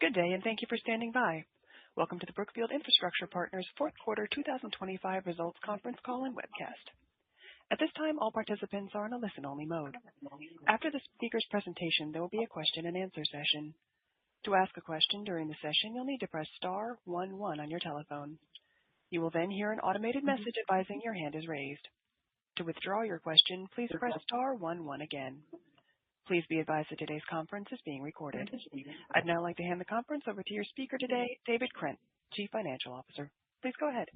Good day, and thank you for standing by. Welcome to the Brookfield Infrastructure Partners Fourth Quarter 2025 Results Conference Call and Webcast. At this time, all participants are in a listen-only mode. After the speaker's presentation, there will be a question-and-answer session. To ask a question during the session, you'll need to press star 11 on your telephone. You will then hear an automated message advising your hand is raised. To withdraw your question, please press star 11 again. Please be advised that today's conference is being recorded. I'd now like to hand the conference over to your speaker today, David Krant, Chief Financial Officer. Please go ahead.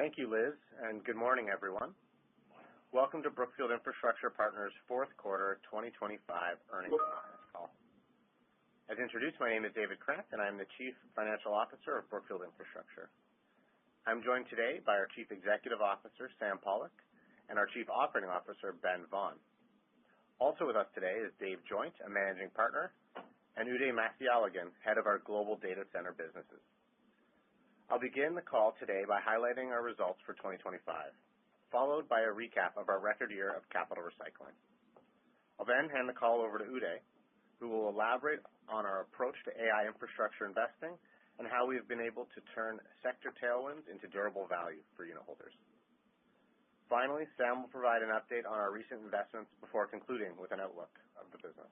Thank you, Liz, and good morning, everyone. Welcome to Brookfield Infrastructure Partners' Fourth Quarter 2025 Earnings Conference Call. As introduced, my name is David Krant, and I am the Chief Financial Officer of Brookfield Infrastructure. I'm joined today by our Chief Executive Officer, Sam Pollock, and our Chief Operating Officer, Ben Vaughan. Also with us today is Dave Joynt, a Managing Partner, and Uday Mathialagan, Head of our Global Data Center Businesses. I'll begin the call today by highlighting our results for 2025, followed by a recap of our record year of capital recycling. I'll then hand the call over to Uday, who will elaborate on our approach to AI infrastructure investing and how we have been able to turn sector tailwinds into durable value for unitholders. Finally, Sam will provide an update on our recent investments before concluding with an outlook of the business.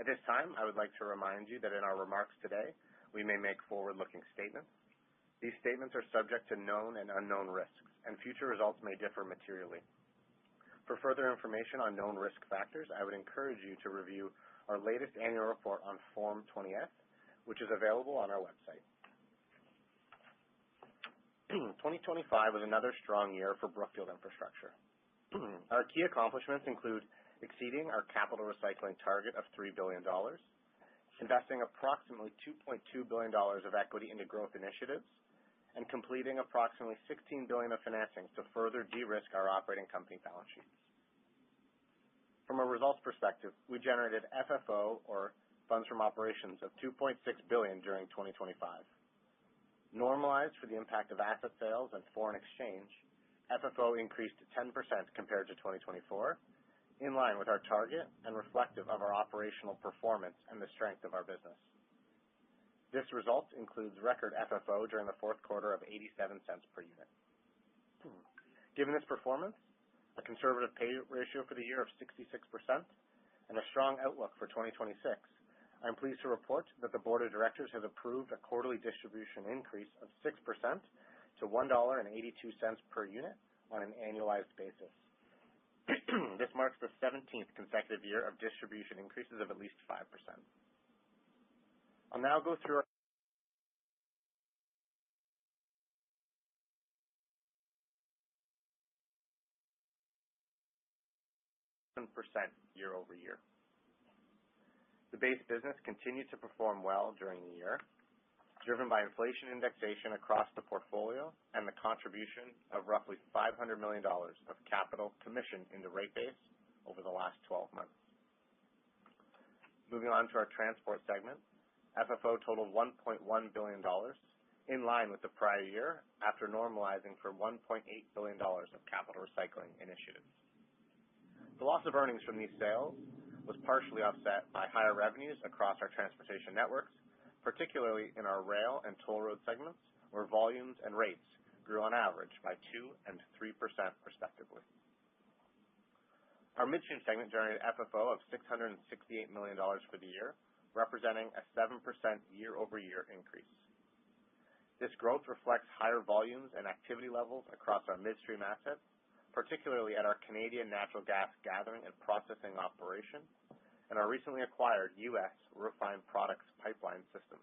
At this time, I would like to remind you that in our remarks today, we may make forward-looking statements. These statements are subject to known and unknown risks, and future results may differ materially. For further information on known risk factors, I would encourage you to review our latest annual report on Form 20-F, which is available on our website. 2025 was another strong year for Brookfield Infrastructure. Our key accomplishments include exceeding our capital recycling target of $3 billion, investing approximately $2.2 billion of equity into growth initiatives, and completing approximately $16 billion of financings to further de-risk our operating company balance sheets. From a results perspective, we generated FFO, or funds from operations, of $2.6 billion during 2025. Normalized for the impact of asset sales and foreign exchange, FFO increased 10% compared to 2024, in line with our target and reflective of our operational performance and the strength of our business. This result includes record FFO during the fourth quarter of 87 cents per unit. Given this performance, a conservative pay ratio for the year of 66%, and a strong outlook for 2026, I'm pleased to report that the Board of Directors has approved a quarterly distribution increase of 6% to $1.82 per unit on an annualized basis. This marks the 17th consecutive year of distribution increases of at least 5%. I'll now go through our year over year. The base business continued to perform well during the year, driven by inflation indexation across the portfolio and the contribution of roughly $500 million of capital commissioned into rate base over the last 12 months. Moving on to our transport segment, FFO totaled $1.1 billion, in line with the prior year after normalizing for $1.8 billion of capital recycling initiatives. The loss of earnings from these sales was partially offset by higher revenues across our transportation networks, particularly in our rail and toll road segments, where volumes and rates grew on average by 2% and 3% respectively. Our midstream segment generated FFO of $668 million for the year, representing a 7% year-over-year increase. This growth reflects higher volumes and activity levels across our midstream assets, particularly at our Canadian natural gas gathering and processing operation, and our recently acquired U.S. refined products pipeline system.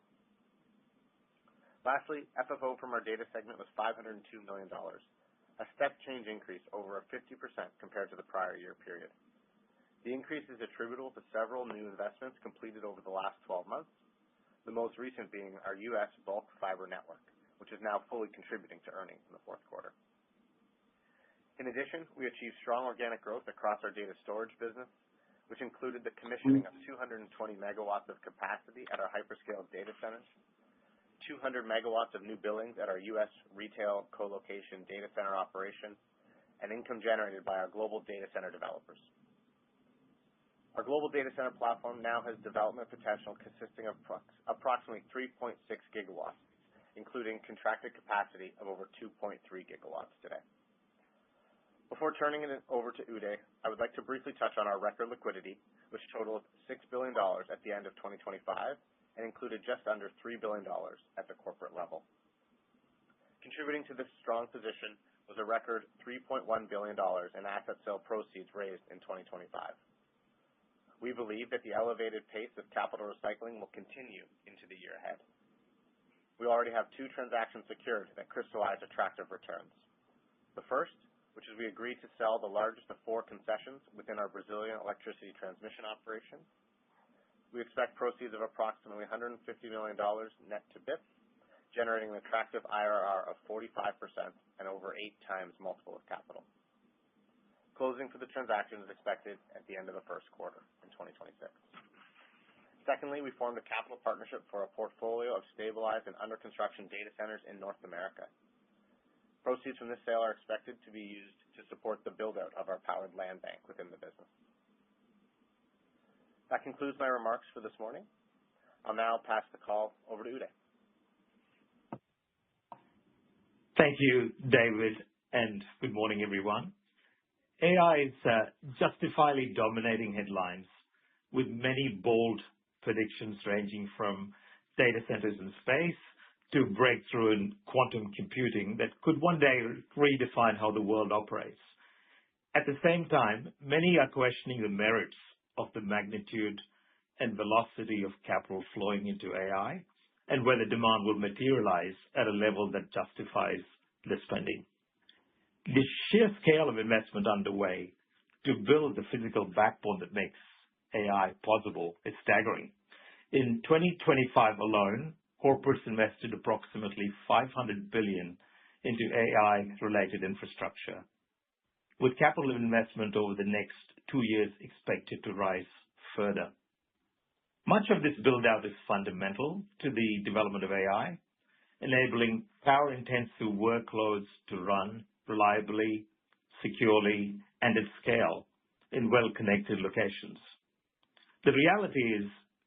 Lastly, FFO from our data segment was $502 million, a step change increase over 50% compared to the prior year period. The increase is attributable to several new investments completed over the last 12 months, the most recent being our U.S. bulk fiber network, which is now fully contributing to earnings in the fourth quarter. In addition, we achieved strong organic growth across our data storage business, which included the commissioning of 220 megawatts of capacity at our hyperscale data centers, 200 megawatts of new billings at our U.S. retail co-location data center operation, and income generated by our global data center developers. Our global data center platform now has development potential consisting of approximately 3.6 gigawatts, including contracted capacity of over 2.3 gigawatts today. Before turning it over to Uday, I would like to briefly touch on our record liquidity, which totaled $6 billion at the end of 2025 and included just under $3 billion at the corporate level. Contributing to this strong position was a record $3.1 billion in asset sale proceeds raised in 2025. We believe that the elevated pace of capital recycling will continue into the year ahead. We already have 2 transactions secured that crystallize attractive returns. The first, which is we agreed to sell the largest of 4 concessions within our Brazilian electricity transmission operation. We expect proceeds of approximately $150 million net to BIP, generating an attractive IRR of 45% and over 8 times multiple of capital. Closing for the transaction is expected at the end of the first quarter in 2026. Secondly, we formed a capital partnership for a portfolio of stabilized and under construction data centers in North America. Proceeds from this sale are expected to be used to support the build-out of our powered land bank within the business. That concludes my remarks for this morning. I'll now pass the call over to Uday. Thank you, David, and good morning, everyone. AI is justifiably dominating headlines with many bold predictions ranging from data centers in space to breakthrough in quantum computing that could one day redefine how the world operates. At the same time, many are questioning the merits of the magnitude and velocity of capital flowing into AI and whether demand will materialize at a level that justifies the spending. The sheer scale of investment underway to build the physical backbone that makes AI possible is staggering. In 2025 alone, corporates invested approximately $500 billion into AI-related infrastructure, with capital investment over the next 2 years expected to rise further. Much of this build-out is fundamental to the development of AI, enabling power-intensive workloads to run reliably, securely, and at scale in well-connected locations. The reality is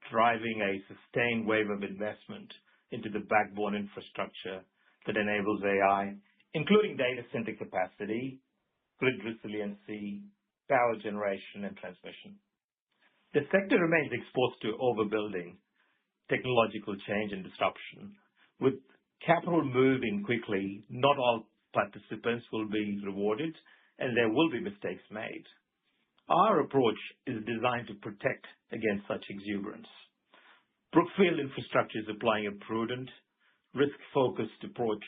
driving a sustained wave of investment into the backbone infrastructure that enables AI, including data center capacity, grid resiliency, power generation, and transmission. The sector remains exposed to overbuilding, technological change, and disruption. With capital moving quickly, not all participants will be rewarded, and there will be mistakes made. Our approach is designed to protect against such exuberance. Brookfield Infrastructure is applying a prudent, risk-focused approach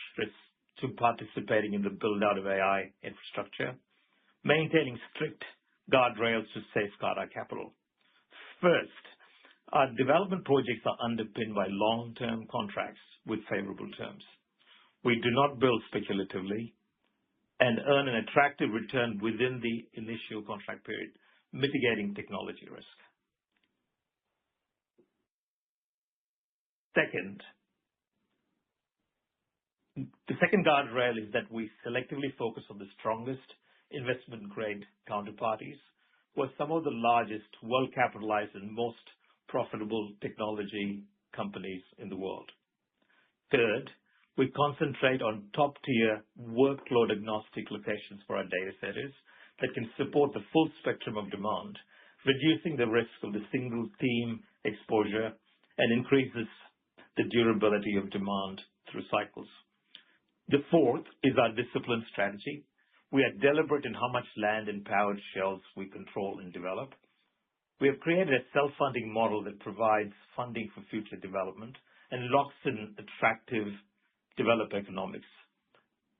to participating in the build-out of AI infrastructure, maintaining strict guardrails to safeguard our capital. First, our development projects are underpinned by long-term contracts with favorable terms. We do not build speculatively and earn an attractive return within the initial contract period, mitigating technology risk. Second, the second guardrail is that we selectively focus on the strongest investment-grade counterparties, who are some of the largest, well-capitalized, and most profitable technology companies in the world. Third, we concentrate on top-tier workload-agnostic locations for our data centers that can support the full spectrum of demand, reducing the risk of the single-theme exposure and increases the durability of demand through cycles. The fourth is our disciplined strategy. We are deliberate in how much land and powered shells we control and develop. We have created a self-funding model that provides funding for future development and locks in attractive developer economics,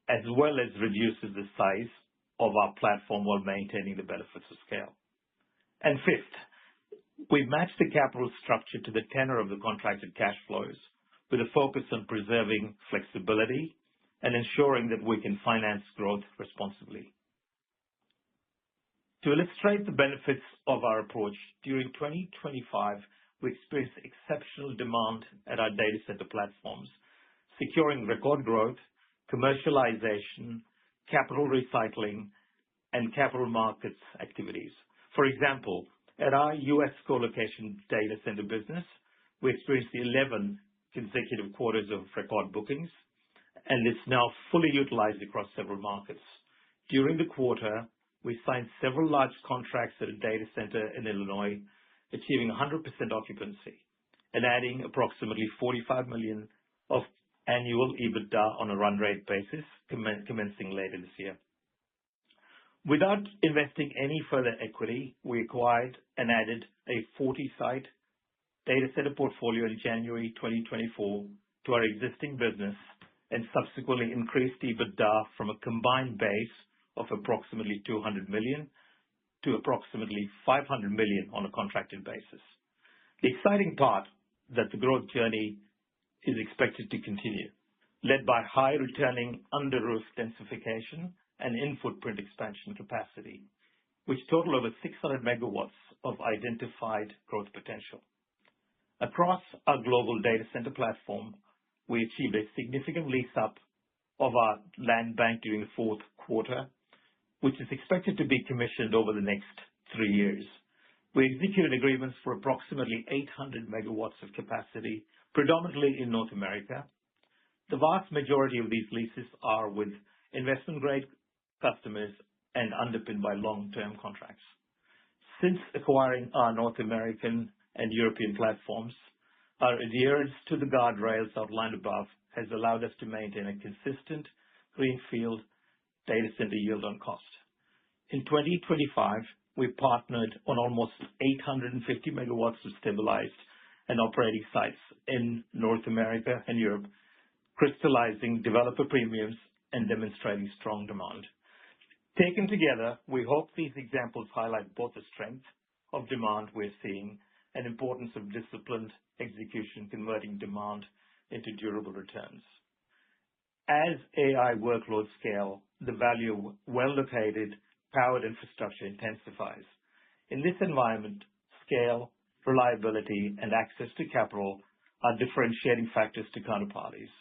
as well as reduces the size of our platform while maintaining the benefits of scale. And fifth, we match the capital structure to the tenor of the contracted cash flows with a focus on preserving flexibility and ensuring that we can finance growth responsibly. To illustrate the benefits of our approach, during 2025, we experienced exceptional demand at our data center platforms, securing record growth, commercialization, capital recycling, and capital markets activities. For example, At our U.S. co-location data center business, we experienced 11 consecutive quarters of record bookings, and it's now fully utilized across several markets. During the quarter, we signed several large contracts at a data center in Illinois, achieving 100% occupancy and adding approximately $45 million of annual EBITDA on a run rate basis, commencing later this year. Without investing any further equity, we acquired and added a 40-site data center portfolio in January 2024 to our existing business and subsequently increased EBITDA from a combined base of approximately $200 million to approximately $500 million on a contracted basis. The exciting part that the growth journey is expected to continue, led by high returning under-roof densification and in-footprint expansion capacity, which total over 600 megawatts of identified growth potential. Across our global data center platform, we achieved a significant lease-up of our land bank during the fourth quarter, which is expected to be commissioned over the next 3 years. We executed agreements for approximately 800 megawatts of capacity, predominantly in North America. The vast majority of these leases are with investment-grade customers and underpinned by long-term contracts. Since acquiring our North American and European platforms, our adherence to the guardrails outlined above has allowed us to maintain a consistent greenfield data center yield on cost. In 2025, we partnered on almost 850 megawatts of stabilized and operating sites in North America and Europe, crystallizing developer premiums and demonstrating strong demand. Taken together, we hope these examples highlight both the strength of demand we're seeing and importance of disciplined execution, converting demand into durable returns. As AI workloads scale, the value of well-located, powered infrastructure intensifies. In this environment, scale, reliability, and access to capital are differentiating factors to counterparties,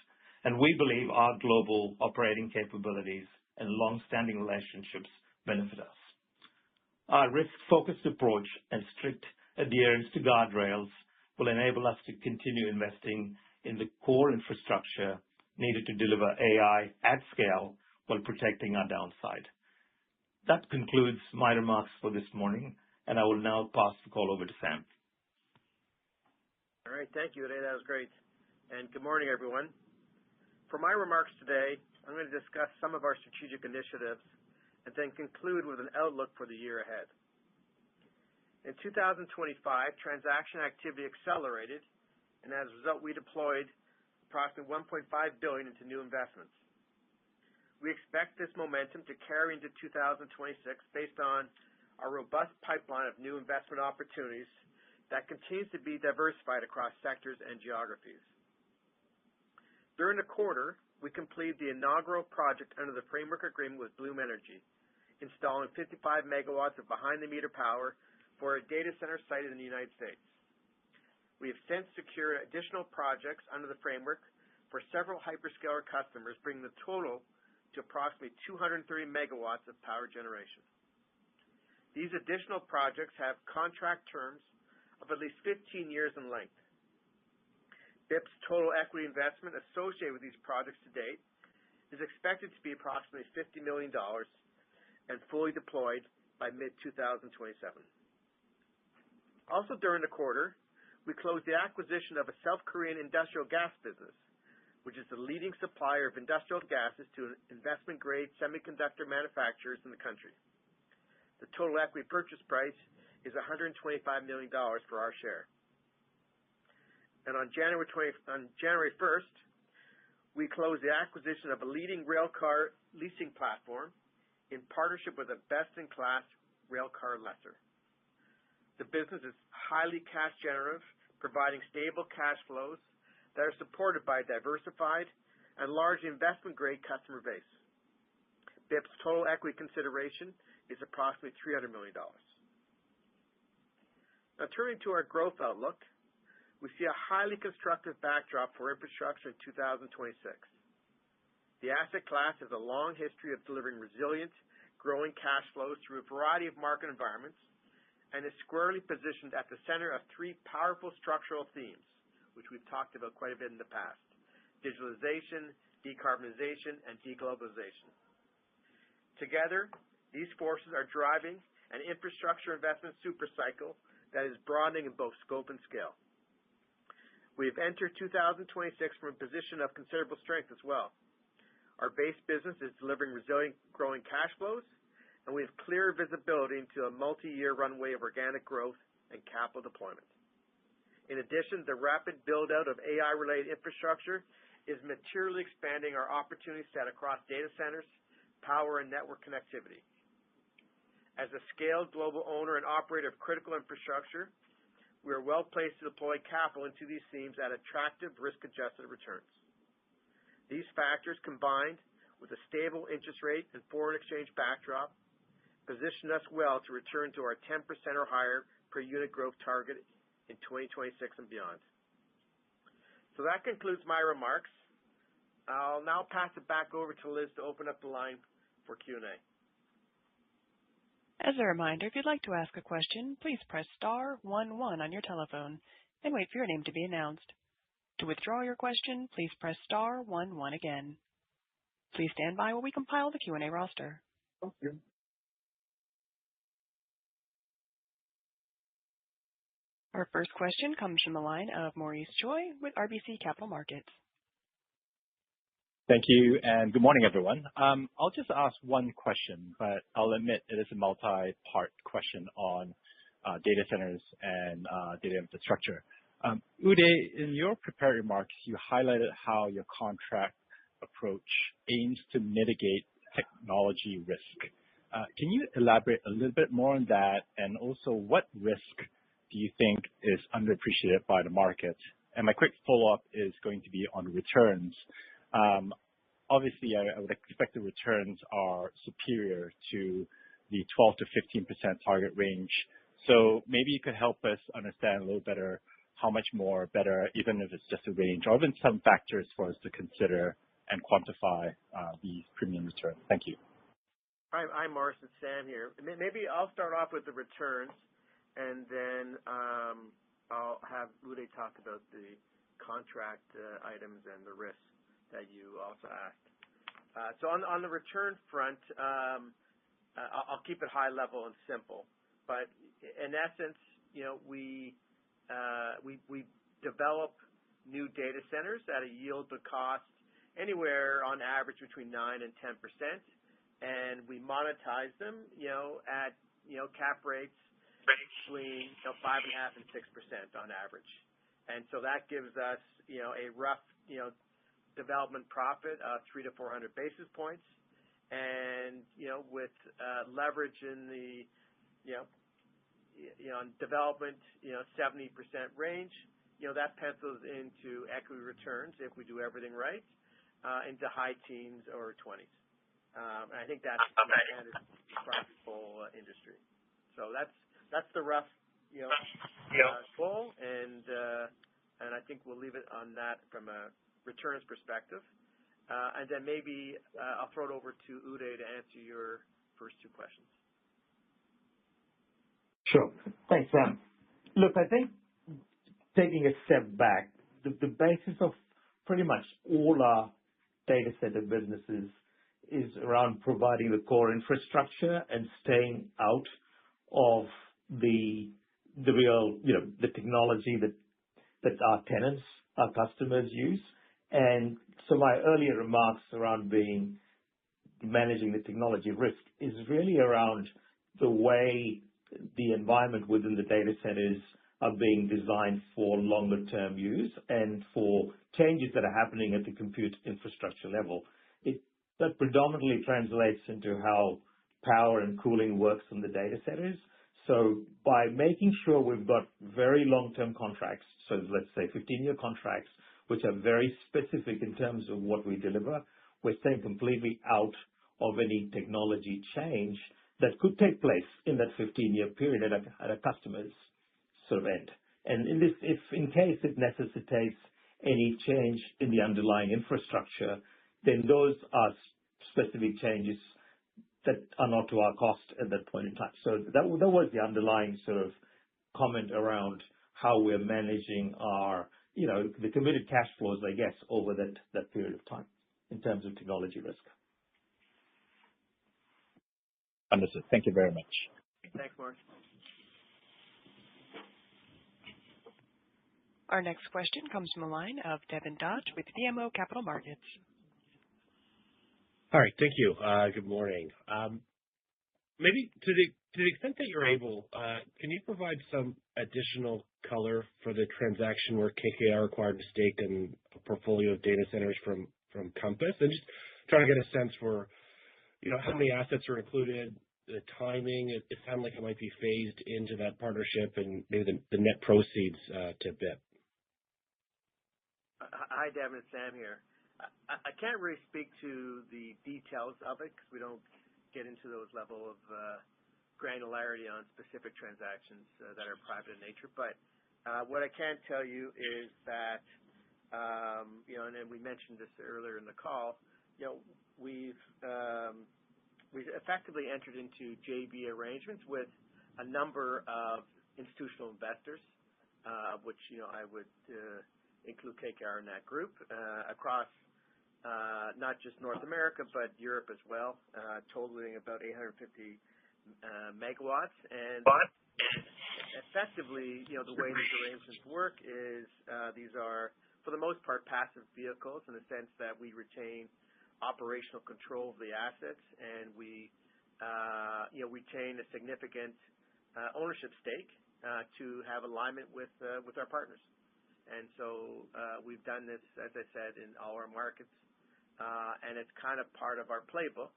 and we believe our global operating capabilities and long-standing relationships benefit us. Our risk-focused approach and strict adherence to guardrails will enable us to continue investing in the core infrastructure needed to deliver AI at scale while protecting our downside. That concludes my remarks for this morning, and I will now pass the call over to Sam. All right, thank you, Uday. That was great. And good morning, everyone. For my remarks today, I'm going to discuss some of our strategic initiatives and then conclude with an outlook for the year ahead. In 2025, transaction activity accelerated, and as a result, we deployed approximately $1.5 billion into new investments. We expect this momentum to carry into 2026 based on our robust pipeline of new investment opportunities that continues to be diversified across sectors and geographies. During the quarter, we completed the inaugural project under the framework agreement with Bloom Energy, installing 55 megawatts of behind-the-meter power for a data center site in the United States. We have since secured additional projects under the framework for several hyperscaler customers, bringing the total to approximately 230 megawatts of power generation. These additional projects have contract terms of at least 15 years in length. BIP's total equity investment associated with these projects to date is expected to be approximately $50 million and fully deployed by mid-2027. Also during the quarter, we closed the acquisition of a South Korean industrial gas business, which is the leading supplier of industrial gases to investment-grade semiconductor manufacturers in the country. The total equity purchase price is $125 million for our share. And on January 1st, we closed the acquisition of a leading railcar leasing platform in partnership with a best-in-class railcar lessor. The business is highly cash generative, providing stable cash flows that are supported by a diversified and large investment-grade customer base. BIP's total equity consideration is approximately $300 million. Now turning to our growth outlook, we see a highly constructive backdrop for infrastructure in 2026. The asset class has a long history of delivering resilient, growing cash flows through a variety of market environments, and is squarely positioned at the center of three powerful structural themes, which we've talked about quite a bit in the past: digitalization, decarbonization, and deglobalization. Together, these forces are driving an infrastructure investment supercycle that is broadening in both scope and scale. We have entered 2026 from a position of considerable strength as well. Our base business is delivering resilient growing cash flows, and we have clear visibility into a multi-year runway of organic growth and capital deployment. In addition, the rapid build-out of AI-related infrastructure is materially expanding our opportunity set across data centers, power, and network connectivity. As a scaled global owner and operator of critical infrastructure, we are well placed to deploy capital into these themes at attractive risk-adjusted returns. These factors, combined with a stable interest rate and foreign exchange backdrop, position us well to return to our 10% or higher per unit growth target in 2026 and beyond. So that concludes my remarks. I'll now pass it back over to Liz to open up the line for Q&A. As a reminder, if you'd like to ask a question, please press star 11 on your telephone and wait for your name to be announced. To withdraw your question, please press star 11 again. Please stand by while we compile the Q&A roster. Okay. Our first question comes from the line of Maurice Choy with RBC Capital Markets. Thank you, and good morning, everyone. I'll just ask one question, but I'll admit it is a multi-part question on data centers and data infrastructure. Uday, in your prepared remarks, you highlighted how your contract approach aims to mitigate technology risk. Can you elaborate a little bit more on that, and also what risk do you think is underappreciated by the market? And my quick follow-up is going to be on returns. Obviously, I would expect the returns are superior to the 12 to 15% target range. So maybe you could help us understand a little better how much more better, even if it's just a range, or even some factors for us to consider and quantify these premium returns. Thank you. Hi, Maurice. It's Sam here. Maybe I'll start off with the returns, and then I'll have Uday talk about the contract items and the risks that you also asked. So on the return front, I'll keep it high level and simple. But in essence, we develop new data centers at a yield to cost anywhere on average between 9 and 10%, and we monetize them, at cap rates between 5.5 and 6% on average. And so that gives us a rough development profit of 300 to 400 basis points, and with leverage in the on development 70% range, that pencils into equity returns if we do everything right, into high teens or 20s. And I think that's standard across the whole industry. So that's the rough goal, and I think we'll leave it on that from a returns perspective. And then maybe I'll throw it over to Uday to answer your first two questions. Sure. Thanks, Sam. Look, I think taking a step back, the basis of pretty much all our data center businesses is around providing the core infrastructure and staying out of the real, the technology that our tenants, our customers use. And so my earlier remarks around managing the technology risk is really around the way the environment within the data centers are being designed for longer term use and for changes that are happening at the compute infrastructure level. That predominantly translates into how power and cooling works in the data centers. So by making sure we've got very long-term contracts, so let's say 15-year contracts, which are very specific in terms of what we deliver, we're staying completely out of any technology change that could take place in that 15-year period at a customer's sort of end. And if in case it necessitates any change in the underlying infrastructure, then those are specific changes that are not to our cost at that point in time. So that was the underlying sort of comment around how we're managing our, the committed cash flows, I guess, over that period of time in terms of technology risk. Understood. Thank you very much. Thanks, Mark. Our next question comes from the line of Devin Dodge with BMO Capital Markets. All right. Thank you. Good morning. Maybe to the extent that you're able, can you provide some additional color for the transaction where KKR acquired a stake in a portfolio of data centers from Compass? And just trying to get a sense for, how many assets are included, the timing. It sounded like it might be phased into that partnership and maybe the net proceeds to BIP. Hi, Devin. It's Sam here. I can't really speak to the details of it because we don't get into those level of granularity on specific transactions that are private in nature. But what I can tell you is that, and then we mentioned this earlier in the call, we've effectively entered into JV arrangements with a number of institutional investors, which I would include KKR in that group, across not just North America but Europe as well, totaling about 850 megawatts. And effectively, the way these arrangements work is these are, for the most part, passive vehicles in the sense that we retain operational control of the assets, and we retain a significant ownership stake to have alignment with our partners. And so we've done this, as I said, in all our markets, and it's kind of part of our playbook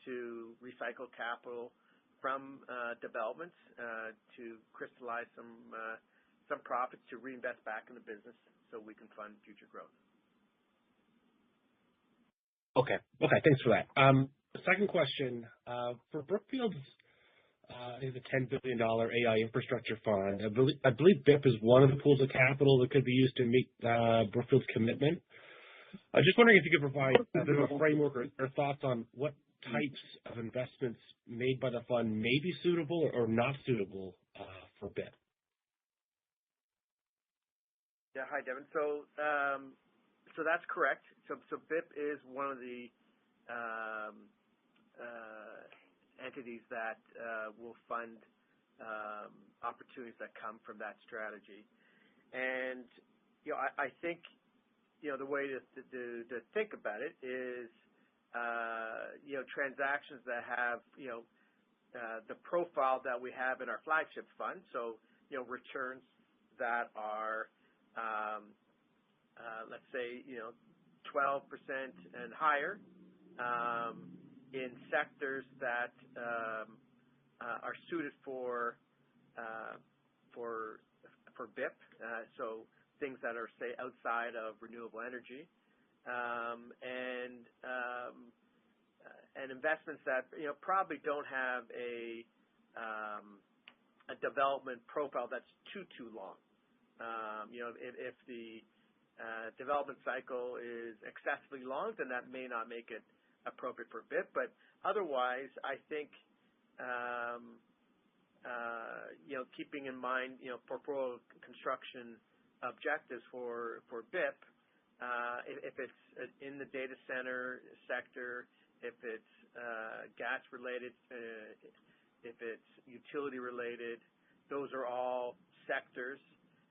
to recycle capital from developments to crystallize some profits to reinvest back in the business so we can fund future growth. Okay. Thanks for that. The second question, for Brookfield's is a $10 billion AI infrastructure fund. I believe BIP is one of the pools of capital that could be used to meet Brookfield's commitment. I'm just wondering if you could provide a bit of a framework or thoughts on what types of investments made by the fund may be suitable or not suitable for BIP. Yeah. Hi, Devin. So that's correct. So BIP is one of the entities that will fund opportunities that come from that strategy. And I think the way to think about it is transactions that have the profile that we have in our flagship fund. So returns that are let's say 12% and higher in sectors that are suited for BIP. So things that are, say, outside of renewable energy, and investments that probably don't have a development profile that's too long. If the development cycle is excessively long, then that may not make it appropriate for BIP. But otherwise, I think keeping in mind portfolio construction objectives for BIP, if it's in the data center sector, if it's gas related, if it's utility related, those are all sectors.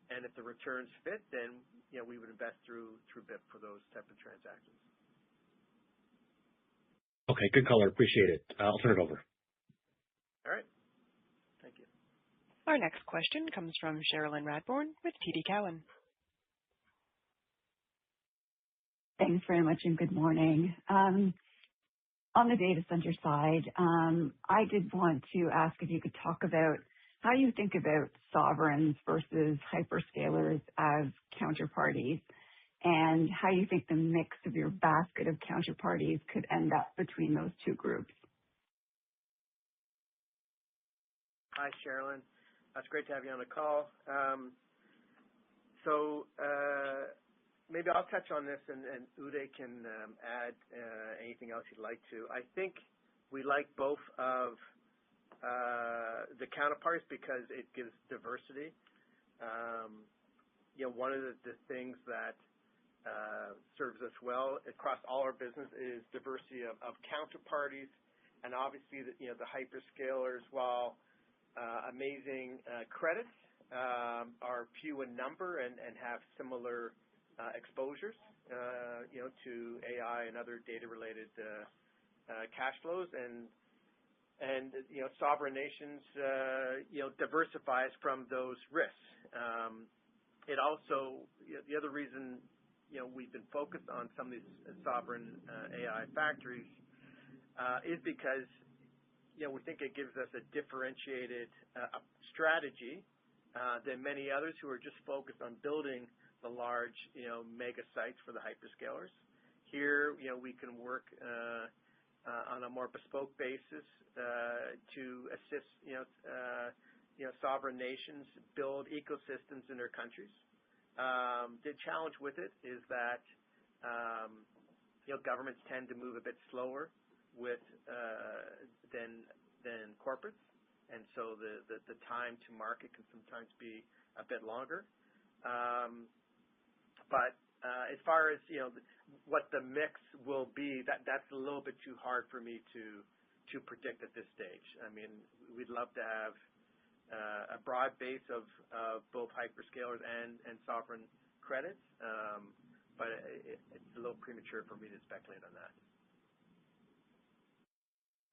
And if the returns fit, then we would invest through BIP for those type of transactions. Okay, good color. Appreciate it. I'll turn it over. All right. Thank you. Our next question comes from Cherilyn Radbourne with TD Cowen. Thanks very much, and good morning. On the data center side, I did want to ask if you could talk about how you think about sovereigns versus hyperscalers as counterparties, and how you think the mix of your basket of counterparties could end up between those two groups. Hi, Cherilyn. That's great to have you on the call. Maybe I'll touch on this, and Uday can add anything else you'd like to. I think We like both of the counterparties because it gives diversity. One of the things that serves us well across all our business is diversity of counterparties, and obviously the hyperscalers, while amazing credits, are few in number and have similar exposures, to AI and other data-related cash flows, and sovereign nations, diversifies from those risks. It also, the other reason, we've been focused on some of these sovereign AI factories is because, we think it gives us a differentiated strategy than many others who are just focused on building the large, mega sites for the hyperscalers. Here, we can work on a more bespoke basis to assist, sovereign nations build ecosystems in their countries. The challenge with it is that, governments tend to move a bit slower with than corporates, and so the time to market can sometimes be a bit longer. But as far as what the mix will be, that's a little bit too hard for me to predict at this stage. I mean, we'd love to have a broad base of both hyperscalers and sovereign credits, but it's a little premature for me to speculate on that.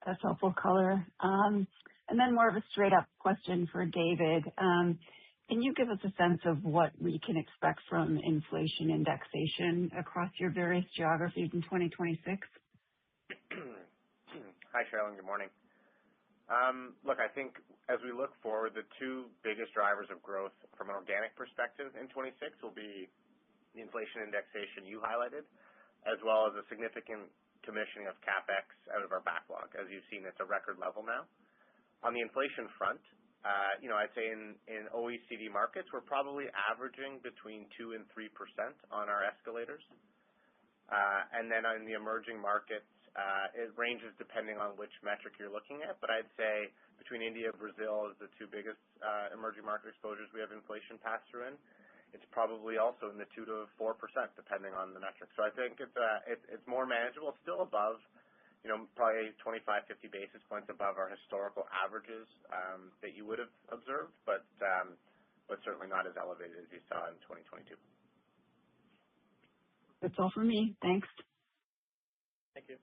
That's helpful color. And then more of a straight up question for David. Can you give us a sense of what we can expect from inflation indexation across your various geographies in 2026? Hi, Cherilyn. Good morning. Look, I think as we look forward, the two biggest drivers of growth from an organic perspective in 26 will be the inflation indexation you highlighted, as well as a significant commissioning of CapEx out of our backlog. As you've seen, it's a record level now. On the inflation front, I'd say in OECD markets, we're probably averaging between 2% and 3% on our escalators. And then on the emerging markets, it ranges depending on which metric you're looking at. But I'd say between India and Brazil is the two biggest emerging market exposures we have inflation pass-through in. It's probably also in the 2 to 4%, depending on the metric. So I think it's more manageable. It's still above, probably 25, 50 basis points above our historical averages that you would have observed, but certainly not as elevated as you saw in 2022. That's all for me. Thanks. Thank you.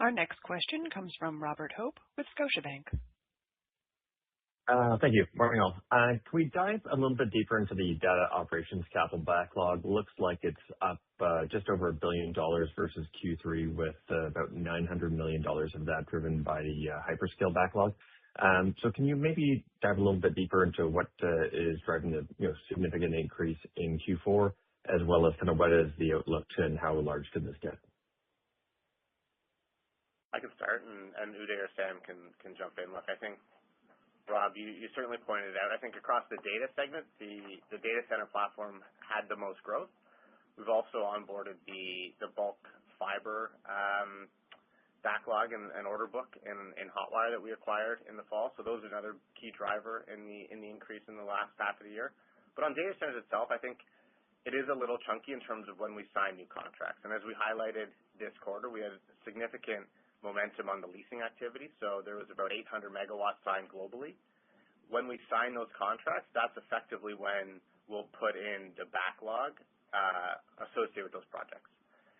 Our next question comes from Robert Hope with Scotiabank. Thank you. Morning, all. Can we dive a little bit deeper into the data operations capital backlog? Looks like it's up just over $1 billion versus Q3, with about $900 million of that driven by the hyperscale backlog. So can you maybe dive a little bit deeper into what is driving the significant increase in Q4, as well as kind of what is the outlook and how large could this get? I can start, and Uday or Sam can jump in. Look, I think, Rob, you certainly pointed it out. I think across the data segment, the data center platform had the most growth. We've also onboarded the bulk fiber backlog and order book in Hotwire that we acquired in the fall. So those are another key driver in the increase in the last half of the year. But on data centers itself, I think it is a little chunky in terms of when we sign new contracts. And as we highlighted this quarter, we had significant momentum on the leasing activity. So there was about 800 megawatts signed globally. When we sign those contracts, that's effectively when we'll put in the backlog associated with those projects.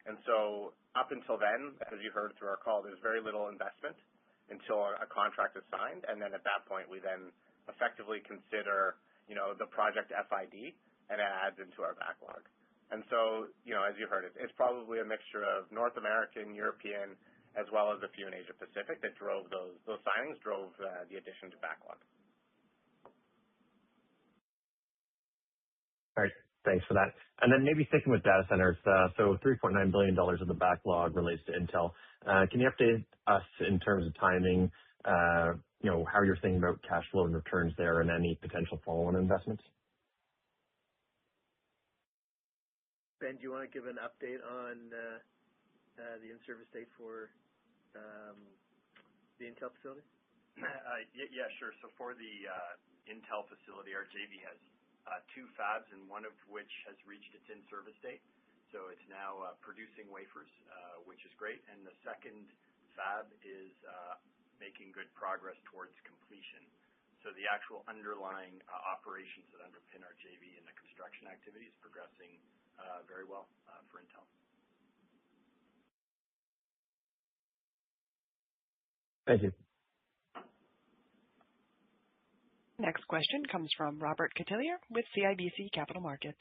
And so up until then, as you heard through our call, there's very little investment until a contract is signed. And then at that point, we then effectively consider, the project FID, and it adds into our backlog. And so, as you heard, it's probably a mixture of North American, European, as well as a few in Asia Pacific that drove those signings, drove the addition to backlog. All right. Thanks for that. And then maybe sticking with data centers, so $3.9 billion of the backlog relates to Intel. Can you update us in terms of timing, how you're thinking about cash flow and returns there and any potential follow-on investments? Ben, do you want to give an update on the in-service date for the Intel facility? Yeah, sure. So for the Intel facility, our JV has two fabs, and one of which has reached its in-service date. So it's now producing wafers, which is great. And the second fab is making good progress towards completion. So the actual underlying operations that underpin our JV and the construction activity is progressing very well for Intel. Thank you. Next question comes from Robert Catellier with CIBC Capital Markets.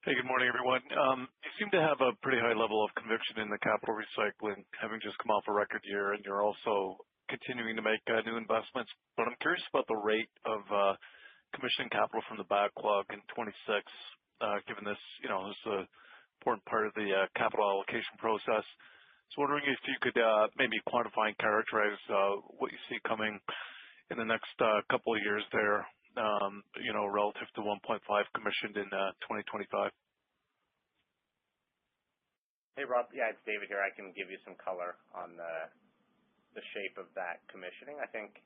Hey, good morning, everyone. You seem to have a pretty high level of conviction in the capital recycling, having just come off a record year, and you're also continuing to make new investments. But I'm curious about the rate of commissioning capital from the backlog in 26, given this, is an important part of the capital allocation process. So wondering if you could maybe quantify and characterize what you see coming in the next couple of years there, relative to 1.5 commissioned in 2025. Hey, Rob. Yeah, it's David here. I can give you some color on the shape of that commissioning. I think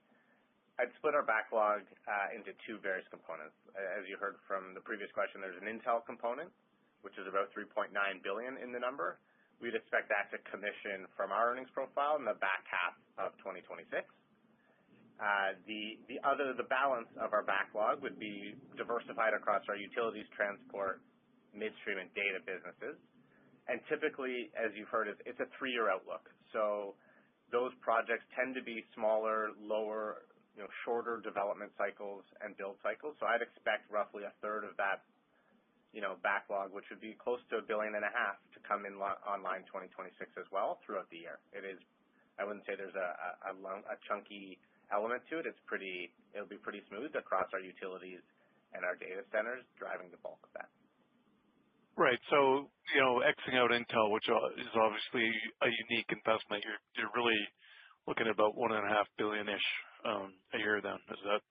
I'd split our backlog into two various components. As you heard from the previous question, there's an Intel component, which is about $3.9 billion in the number. We'd expect that to commission from our earnings profile in the back half of 2026. The balance of our backlog would be diversified across our utilities, transport, midstream, and data businesses. And typically, as you've heard, it's a 3-year outlook. So those projects tend to be smaller, lower, shorter development cycles and build cycles. So I'd expect roughly a third of that, backlog, which would be close to $1.5 billion, to come in online 2026 as well throughout the year. I wouldn't say there's a chunky element to it. It'll be pretty smooth across our utilities and our data centers, driving the bulk of that. Right. So, Xing out Intel, which is obviously a unique investment, you're really looking at about $1.5 billion-ish a year then. Is that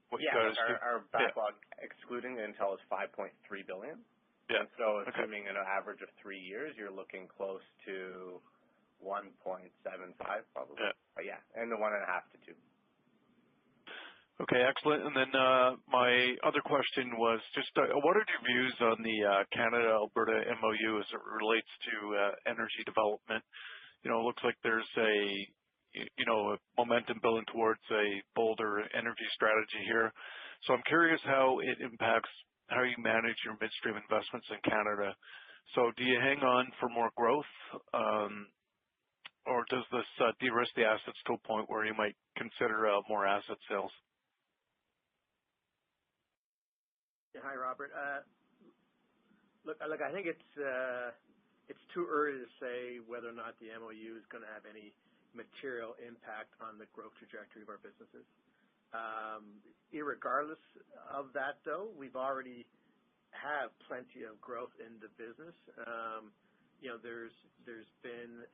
what you guys do? Our backlog, excluding Intel, is $5.3 billion. Yeah. And so assuming an average of 3 years, you're looking close to 1.75 probably. Yeah. But yeah, and the 1.5 to 2. Okay, excellent. And then my other question was just, what are your views on the Canada-Alberta MOU as it relates to energy development? It looks like there's a momentum building towards a bolder energy strategy here. So I'm curious how it impacts how you manage your midstream investments in Canada. So do you hang on for more growth, or does this de-risk the assets to a point where you might consider more asset sales? Yeah, hi, Robert. Look, I think it's too early to say whether or not the MOU is going to have any material impact on the growth trajectory of our businesses. Irregardless of that, though, we've already have plenty of growth in the business. There's been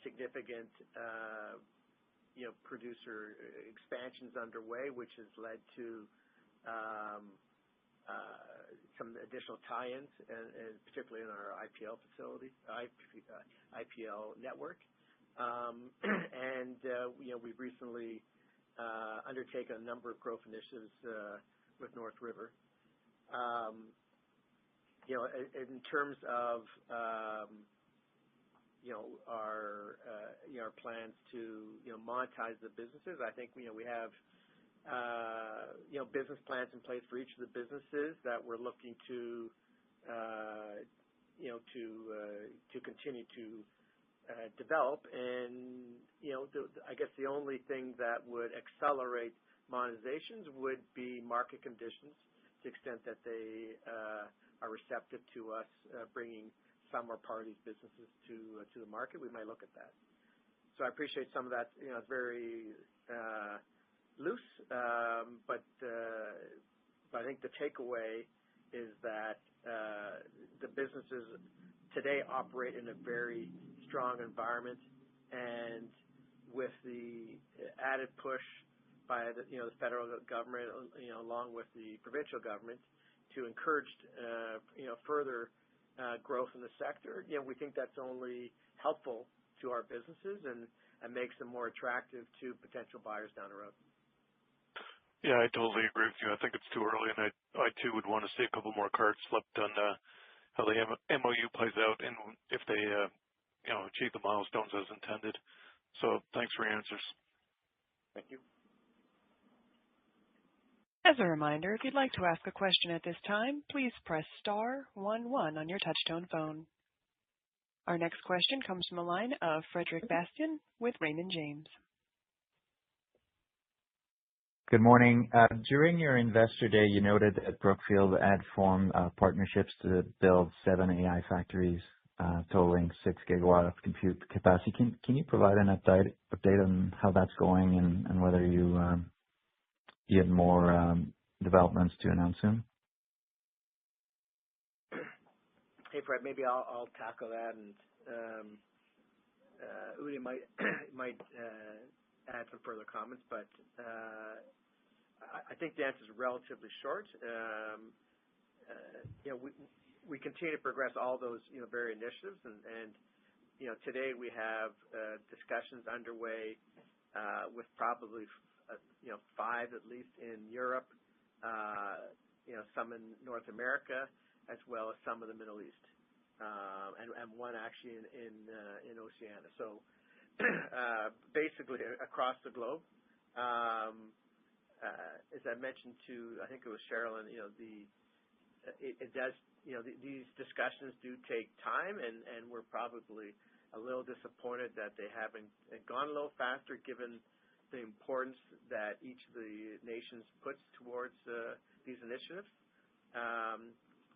significant producer expansions underway, which has led to some additional tie-ins, and particularly in our IPL facility, IPL network. We've recently undertaken a number of growth initiatives with North River. In terms of our plans to monetize the businesses, I think we have business plans in place for each of the businesses that we're looking to continue to develop. And I guess the only thing that would accelerate monetizations would be market conditions, to the extent that they are receptive to us bringing some or part of these businesses to the market. We might look at that. So I appreciate some of that. It's very loose, but I think the takeaway is that the businesses today operate in a very strong environment, and with the added push by the federal government, along with the provincial government, to encourage further growth in the sector, we think that's only helpful to our businesses and makes them more attractive to potential buyers down the road. Yeah, I totally agree with you. I think it's too early, and I too would want to see a couple more cards flipped on how the MOU plays out and if they achieve the milestones as intended. So thanks for your answers. Thank you. As a reminder, if you'd like to ask a question at this time, please press star 11 on your touchtone phone. Our next question comes from the line of Frederic Bastien with Raymond James. Good morning. During your Investor Day, you noted that Brookfield had formed partnerships to build 7 AI factories totaling 6 gigawatt of compute capacity. Can you provide an update on how that's going and whether you have more developments to announce soon? Hey, Fred, maybe I'll tackle that, and Udi might add some further comments, but I think the answer is relatively short. We continue to progress all those various initiatives, and today we have discussions underway with probably 5 at least in Europe, some in North America, as well as some in the Middle East, and one actually in Oceania. So basically across the globe. As I mentioned to, I think it was Sherilyn, it does, these discussions do take time, and we're probably a little disappointed that they haven't gone a little faster given the importance that each of the nations puts towards these initiatives.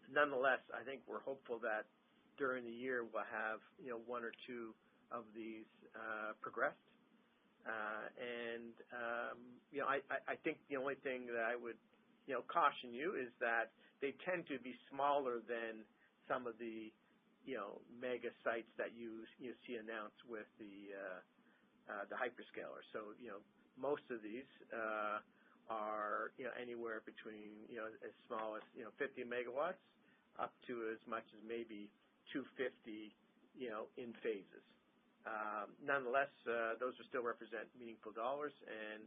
Nonetheless, I think we're hopeful that during the year we'll have 1 or 2 of these progressed. I think the only thing that I would caution you is that they tend to be smaller than some of the mega sites that you see announced with the hyperscalers. So most of these are anywhere between as small as 50 megawatts up to as much as maybe 250 in phases. Nonetheless, those will still represent meaningful dollars, and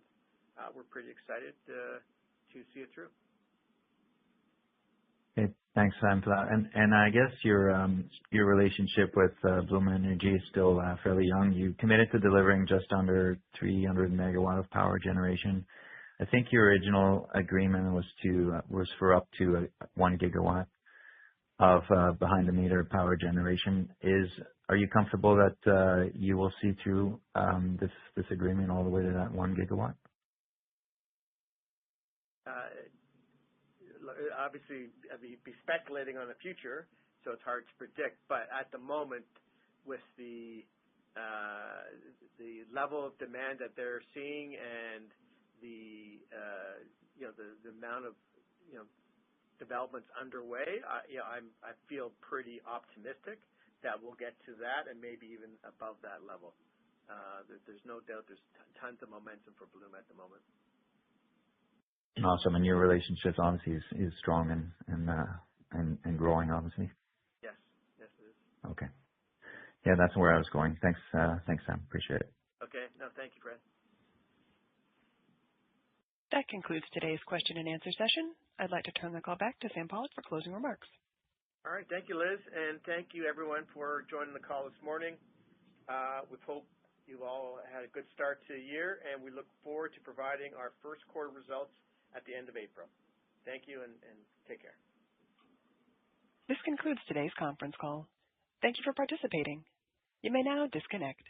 we're pretty excited to see it through. Okay, thanks, Sam, for that. And I guess your relationship with Bloom Energy is still fairly young. You committed to delivering just under 300 megawatt of power generation. I think your original agreement was for up to 1 gigawatt of behind the meter power generation. Are you comfortable that you will see through this agreement all the way to that 1 gigawatt? Obviously, I'd be speculating on the future, so it's hard to predict. But at the moment, with the level of demand that they're seeing and the amount of developments underway, I feel pretty optimistic that we'll get to that and maybe even above that level. There's no doubt there's tons of momentum for Bloom at the moment. Awesome, and your relationship obviously is strong and growing, obviously. Yes, it is. Okay. Yeah, that's where I was going. Thanks, Sam. Appreciate it. Okay. No, thank you, Fred. That concludes today's question and answer session. I'd like to turn the call back to Sam Pollock for closing remarks. All right. Thank you, Liz, and thank you, everyone, for joining the call this morning. We hope you all had a good start to the year, and we look forward to providing our first quarter results at the end of April. Thank you, and take care. This concludes today's conference call. Thank you for participating. You may now disconnect.